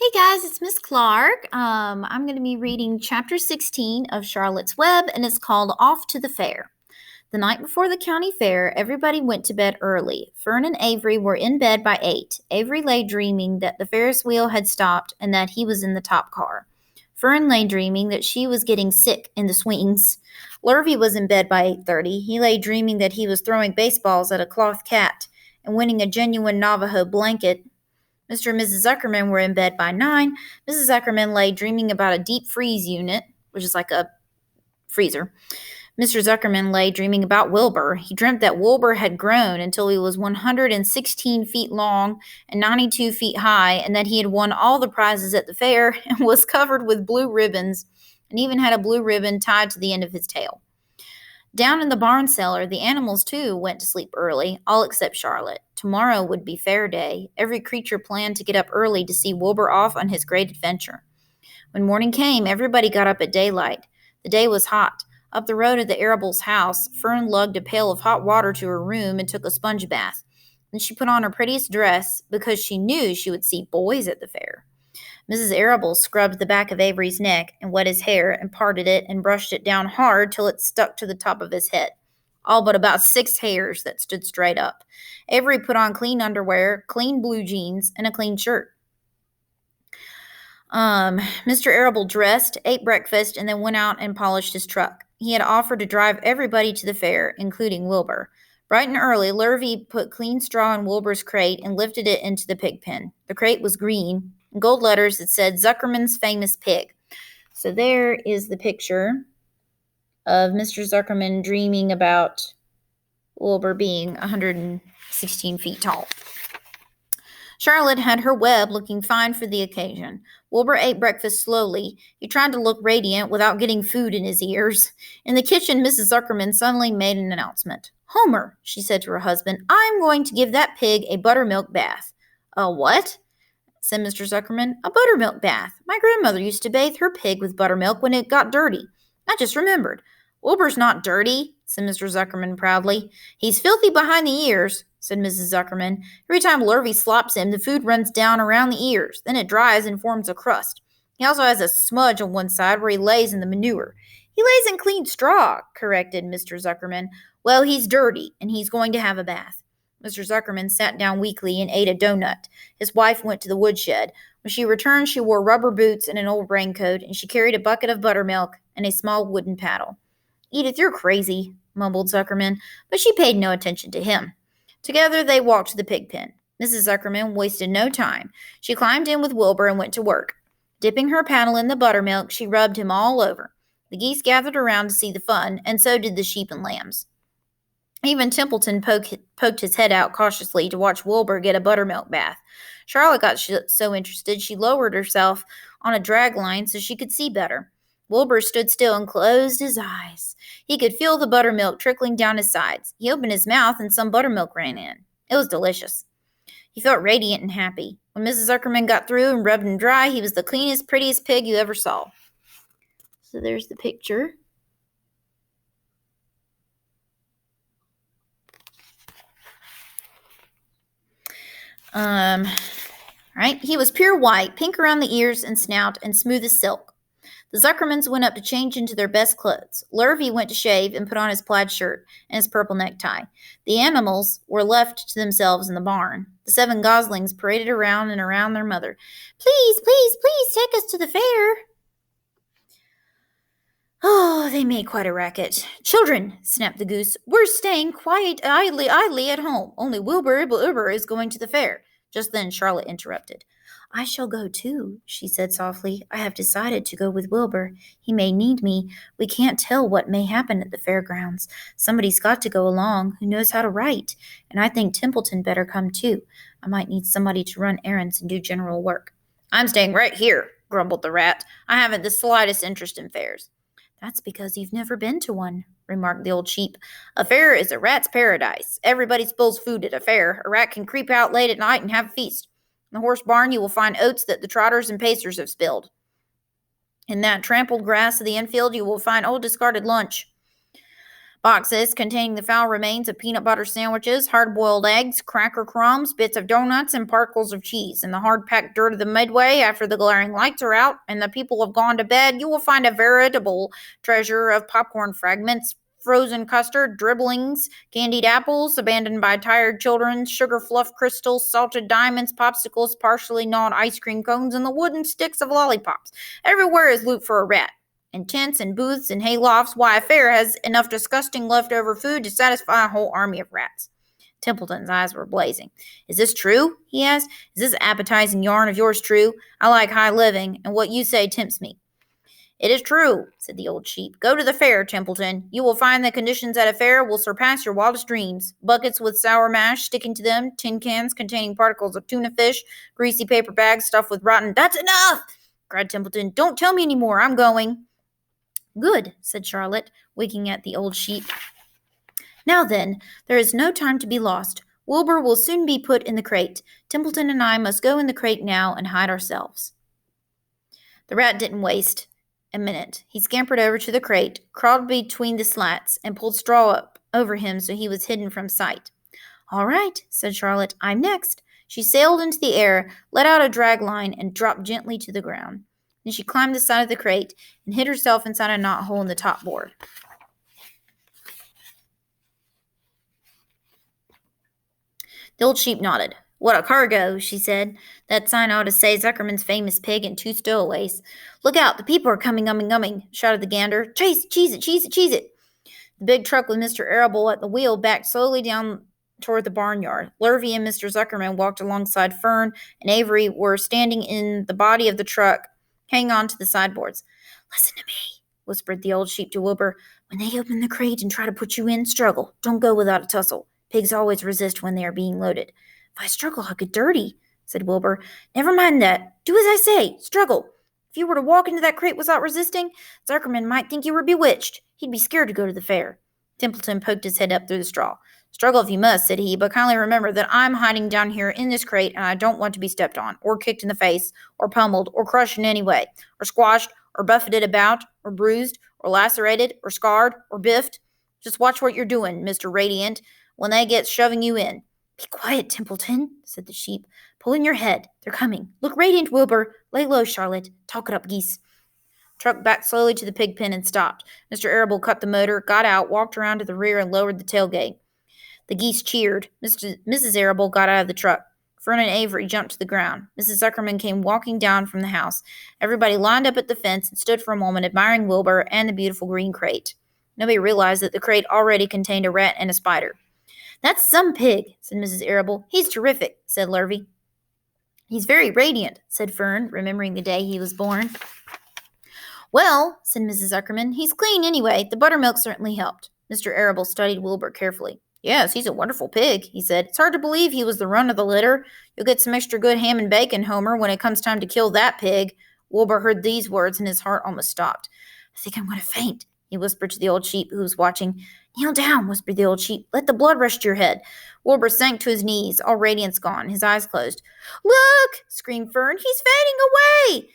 Hey guys, it's Miss Clark. I'm going to be reading chapter 16 of Charlotte's Web, and it's called Off to the Fair. The night before the county fair, everybody went to bed early. Fern and Avery were in bed by 8. Avery lay dreaming that the Ferris wheel had stopped and that he was in the top car. Fern lay dreaming that she was getting sick in the swings. Lurvy was in bed by 8:30. He lay dreaming that he was throwing baseballs at a cloth cat and winning a genuine Navajo blanket. Mr. and Mrs. Zuckerman were in bed by 9. Mrs. Zuckerman lay dreaming about a deep freeze unit, which is like a freezer. Mr. Zuckerman lay dreaming about Wilbur. He dreamt that Wilbur had grown until he was 116 feet long and 92 feet high, and that he had won all the prizes at the fair and was covered with blue ribbons, and even had a blue ribbon tied to the end of his tail. Down in the barn cellar, the animals too went to sleep early, all except Charlotte. Tomorrow would be fair day. Every creature planned to get up early to see Wilbur off on his great adventure. When morning came, everybody got up at daylight. The day was hot. Up the road at the Arable's house, Fern lugged a pail of hot water to her room and took a sponge bath. Then she put on her prettiest dress because she knew she would see boys at the fair. Mrs. Arable scrubbed the back of Avery's neck and wet his hair and parted it and brushed it down hard till it stuck to the top of his head, all but about 6 hairs that stood straight up. Avery put on clean underwear, clean blue jeans, and a clean shirt. Mr. Arable dressed, ate breakfast, and then went out and polished his truck. He had offered to drive everybody to the fair, including Wilbur. Bright and early, Lurvy put clean straw in Wilbur's crate and lifted it into the pig pen. The crate was green. In gold letters, it said Zuckerman's famous pig. So there is the picture of Mr. Zuckerman dreaming about Wilbur being 116 feet tall. Charlotte had her web looking fine for the occasion. Wilbur ate breakfast slowly. He tried to look radiant without getting food in his ears. In the kitchen, Mrs. Zuckerman suddenly made an announcement. "Homer," she said to her husband, "I'm going to give that pig a buttermilk bath." "A what?" said Mr. Zuckerman. "A buttermilk bath. My grandmother used to bathe her pig with buttermilk when it got dirty. I just remembered." "Wilbur's not dirty," said Mr. Zuckerman proudly. "He's filthy behind the ears," said Mrs. Zuckerman. "Every time Lurvy slops him, the food runs down around the ears. Then it dries and forms a crust. He also has a smudge on one side where he lays in the manure." "He lays in clean straw," corrected Mr. Zuckerman. "Well, he's dirty, and he's going to have a bath." Mr. Zuckerman sat down weakly and ate a donut. His wife went to the woodshed. When she returned, she wore rubber boots and an old raincoat, and she carried a bucket of buttermilk and a small wooden paddle. "Edith, you're crazy," mumbled Zuckerman, but she paid no attention to him. Together they walked to the pig pen. Mrs. Zuckerman wasted no time. She climbed in with Wilbur and went to work. Dipping her paddle in the buttermilk, she rubbed him all over. The geese gathered around to see the fun, and so did the sheep and lambs. Even Templeton poked his head out cautiously to watch Wilbur get a buttermilk bath. Charlotte got so interested she lowered herself on a drag line so she could see better. Wilbur stood still and closed his eyes. He could feel the buttermilk trickling down his sides. He opened his mouth and some buttermilk ran in. It was delicious. He felt radiant and happy. When Mrs. Zuckerman got through and rubbed him dry, he was the cleanest, prettiest pig you ever saw. So there's the picture. Right? He was pure white, pink around the ears and snout, and smooth as silk. The Zuckermans went up to change into their best clothes. Lurvy went to shave and put on his plaid shirt and his purple necktie. The animals were left to themselves in the barn. The 7 goslings paraded around and around their mother. "Please, please, please take us to the fair." Oh, they made quite a racket. "Children," snapped the goose, "we're staying quiet idly at home. Only Wilbur is going to the fair." Just then Charlotte interrupted. "I shall go too," she said softly. "I have decided to go with Wilbur. He may need me. We can't tell what may happen at the fairgrounds. Somebody's got to go along who knows how to write. And I think Templeton better come too. I might need somebody to run errands and do general work." "I'm staying right here," grumbled the rat. "I haven't the slightest interest in fairs." "That's because you've never been to one," remarked the old sheep. "A fair is a rat's paradise. Everybody spills food at a fair. A rat can creep out late at night and have a feast. In the horse barn you will find oats that the trotters and pacers have spilled. In that trampled grass of the infield you will find old discarded lunch. Boxes containing the foul remains of peanut butter sandwiches, hard-boiled eggs, cracker crumbs, bits of donuts, and particles of cheese. In the hard-packed dirt of the midway, after the glaring lights are out and the people have gone to bed, you will find a veritable treasure of popcorn fragments, frozen custard, dribblings, candied apples, abandoned by tired children, sugar fluff crystals, salted diamonds, popsicles, partially gnawed ice cream cones, and the wooden sticks of lollipops. Everywhere is loot for a rat. In tents and booths and haylofts, why, a fair has enough disgusting leftover food to satisfy a whole army of rats. Templeton's eyes were blazing. Is this true? He asked. Is this appetizing yarn of yours true? I like high living, and what you say tempts me. It is true, said the old sheep. Go to the fair, Templeton. You will find the conditions at a fair will surpass your wildest dreams. Buckets with sour mash sticking to them, tin cans containing particles of tuna fish, greasy paper bags stuffed with rotten— That's enough! Cried Templeton. Don't tell me any more. I'm going. Good, said Charlotte, winking at the old sheep. Now then, there is no time to be lost. Wilbur will soon be put in the crate. Templeton and I must go in the crate now and hide ourselves. The rat didn't waste a minute. He scampered over to the crate, crawled between the slats, and pulled straw up over him so he was hidden from sight. All right, said Charlotte, I'm next. She sailed into the air, let out a drag line, and dropped gently to the ground. Then she climbed the side of the crate and hid herself inside a knothole in the top board. The old sheep nodded. What a cargo, she said. That sign ought to say Zuckerman's famous pig and 2 stowaways. Look out, the people are coming, shouted the gander. Cheese it. The big truck with Mr. Arable at the wheel backed slowly down toward the barnyard. Lurvy and Mr. Zuckerman walked alongside Fern, and Avery were standing in the body of the truck, hanging on to the sideboards. Listen to me, whispered the old sheep to Wilbur. When they open the crate and try to put you in, struggle. Don't go without a tussle. Pigs always resist when they are being loaded. If I struggle, I'll get dirty, said Wilbur. Never mind that. Do as I say. Struggle. If you were to walk into that crate without resisting, Zuckerman might think you were bewitched. He'd be scared to go to the fair. Templeton poked his head up through the straw. Struggle if you must, said he, but kindly remember that I'm hiding down here in this crate, and I don't want to be stepped on, or kicked in the face, or pummeled, or crushed in any way, or squashed, or buffeted about, or bruised, or lacerated, or scarred, or biffed. Just watch what you're doing, Mr. Radiant, when they get shoving you in. Be quiet, Templeton, said the sheep. Pull in your head. They're coming. Look radiant, Wilbur. Lay low, Charlotte. Talk it up, geese. Truck backed slowly to the pig pen and stopped. Mr. Arable cut the motor, got out, walked around to the rear, and lowered the tailgate. The geese cheered. Mrs. Arable got out of the truck. Fern and Avery jumped to the ground. Mrs. Zuckerman came walking down from the house. Everybody lined up at the fence and stood for a moment admiring Wilbur and the beautiful green crate. Nobody realized that the crate already contained a rat and a spider. That's some pig, said Mrs. Arable. He's terrific, said Lurvy. He's very radiant, said Fern, remembering the day he was born. Well, said Mrs. Zuckerman, he's clean anyway. The buttermilk certainly helped. Mr. Arable studied Wilbur carefully. Yes, he's a wonderful pig, he said. It's hard to believe he was the run of the litter. You'll get some extra good ham and bacon, Homer, when it comes time to kill that pig. Wilbur heard these words, and his heart almost stopped. I think I'm going to faint, he whispered to the old sheep who was watching. Kneel down, whispered the old sheep. Let the blood rush to your head. Wilbur sank to his knees, all radiance gone, his eyes closed. Look, screamed Fern. He's fading away.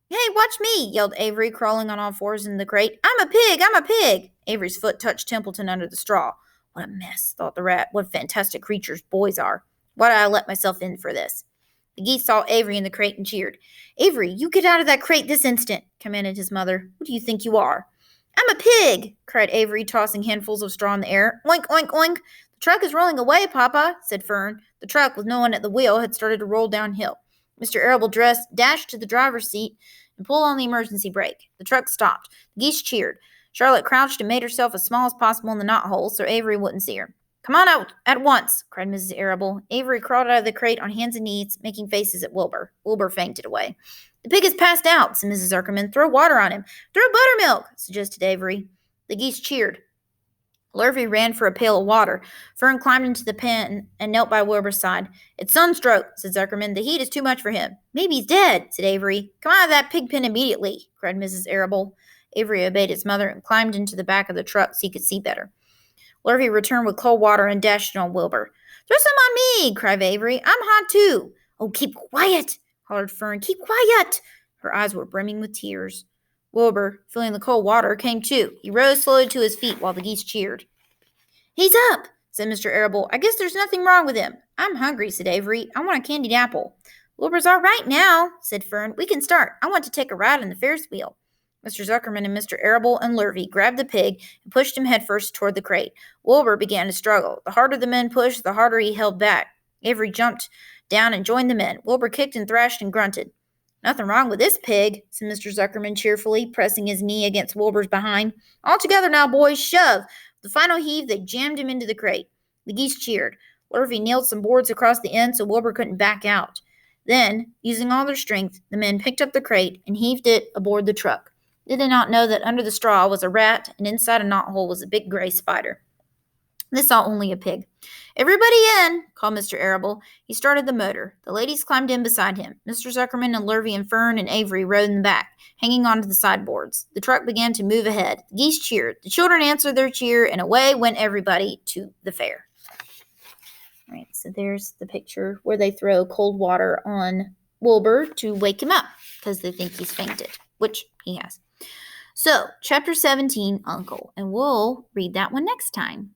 Hey, watch me, yelled Avery, crawling on all fours in the crate. I'm a pig. Avery's foot touched Templeton under the straw. What a mess, thought the rat. What fantastic creatures boys are. Why did I let myself in for this? The geese saw Avery in the crate and cheered. Avery, you get out of that crate this instant, commanded his mother. Who do you think you are? I'm a pig, cried Avery, tossing handfuls of straw in the air. Oink, oink, oink. The truck is rolling away, Papa, said Fern. The truck, with no one at the wheel, had started to roll downhill. Mr. Arable dashed to the driver's seat and pulled on the emergency brake. The truck stopped. The geese cheered. Charlotte crouched and made herself as small as possible in the knothole so Avery wouldn't see her. Come on out at once, cried Mrs. Arable. Avery crawled out of the crate on hands and knees, making faces at Wilbur. Wilbur fainted away. The pig is passed out, said Mrs. Zuckerman. Throw water on him. Throw buttermilk, suggested Avery. The geese cheered. Lurvy ran for a pail of water. Fern climbed into the pen and knelt by Wilbur's side. It's sunstroke, said Zuckerman. The heat is too much for him. Maybe he's dead, said Avery. Come out of that pig pen immediately, cried Mrs. Arable. Avery obeyed his mother and climbed into the back of the truck so he could see better. Lurvy returned with cold water and dashed it on Wilbur. Throw some on me, cried Avery. I'm hot too. Oh, keep quiet, hollered Fern. Keep quiet. Her eyes were brimming with tears. Wilbur, feeling the cold water, came to. He rose slowly to his feet while the geese cheered. He's up, said Mr. Arable. I guess there's nothing wrong with him. I'm hungry, said Avery. I want a candied apple. Wilbur's all right now, said Fern. We can start. I want to take a ride on the Ferris wheel. Mr. Zuckerman and Mr. Arable and Lurvy grabbed the pig and pushed him headfirst toward the crate. Wilbur began to struggle. The harder the men pushed, the harder he held back. Avery jumped down and joined the men. Wilbur kicked and thrashed and grunted. Nothing wrong with this pig, said Mr. Zuckerman cheerfully, pressing his knee against Wilbur's behind. All together now, boys, shove. With the final heave, they jammed him into the crate. The geese cheered. Lurvy nailed some boards across the end so Wilbur couldn't back out. Then, using all their strength, the men picked up the crate and heaved it aboard the truck. They did not know that under the straw was a rat, and inside a knothole was a big gray spider. They saw only a pig. Everybody in, called Mr. Arable. He started the motor. The ladies climbed in beside him. Mr. Zuckerman and Lurvy and Fern and Avery rode in the back, hanging onto the sideboards. The truck began to move ahead. The geese cheered. The children answered their cheer, and away went everybody to the fair. All right, so there's the picture where they throw cold water on Wilbur to wake him up because they think he's fainted, which he has. So, chapter 17, Uncle, and we'll read that one next time.